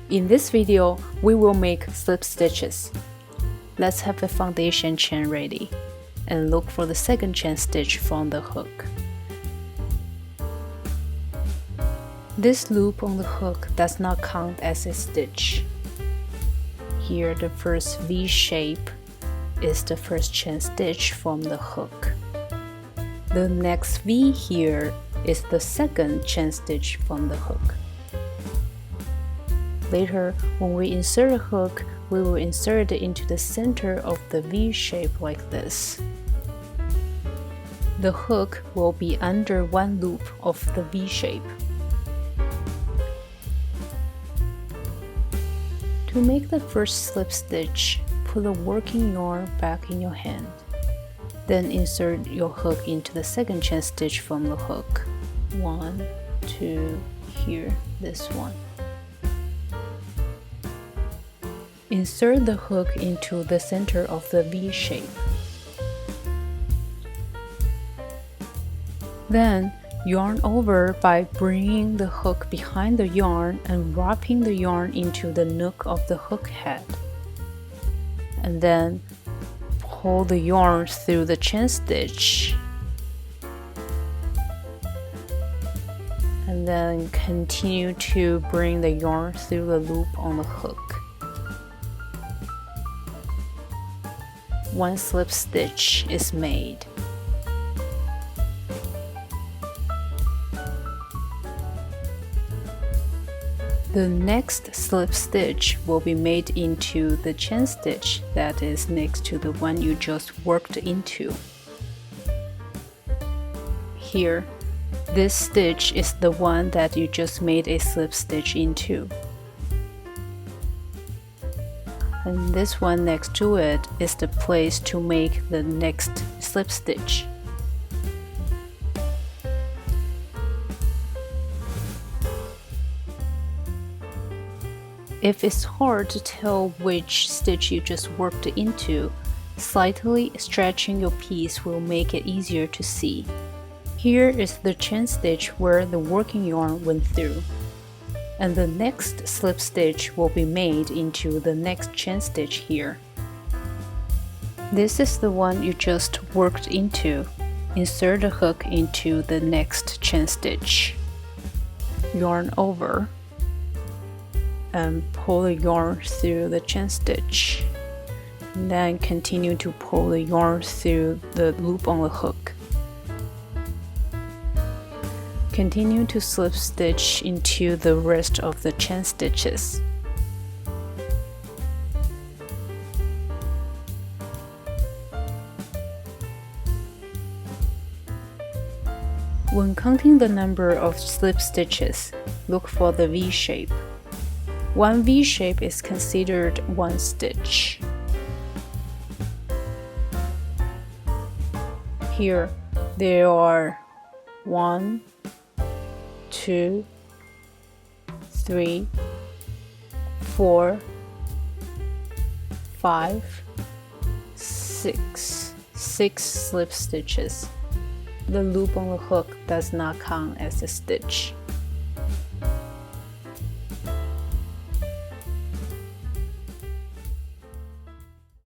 In this video, we will make slip stitches. Let's have the foundation chain ready and look for the second chain stitch from the hook. This loop on the hook does not count as a stitch. Here the first V shape is the first chain stitch from the hook. The next V here is the second chain stitch from the hook. Later, when we insert a hook, we will insert it into the center of the V shape like this. The hook will be under one loop of the V shape. To make the first slip stitch, put the working yarn back in your hand. Then insert your hook into the second chain stitch from the hook. 1, 2, here, this one. Insert the hook into the center of the V shape. Then yarn over by bringing the hook behind the yarn and wrapping the yarn into the nook of the hook head. And then pull the yarn through the chain stitch. And then continue to bring the yarn through the loop on the hook. One slip stitch is made. The next slip stitch will be made into the chain stitch that is next to the one you just worked into. Here, this stitch is the one that you just made a slip stitch into. And this one next to it is the place to make the next slip stitch. If it's hard to tell which stitch you just worked into, slightly stretching your piece will make it easier to see. Here is the chain stitch where the working yarn went through. And the next slip stitch will be made into the next chain stitch here. This is the one you just worked into. Insert the hook into the next chain stitch. Yarn over and pull the yarn through the chain stitch. And then continue to pull the yarn through the loop on the hook. Continue to slip stitch into the rest of the chain stitches. When counting the number of slip stitches, look for the V shape. One V shape is considered one stitch. Here, there are 1, 2, 3, 4, 5, 6 slip stitches. The loop on the hook does not count as a stitch.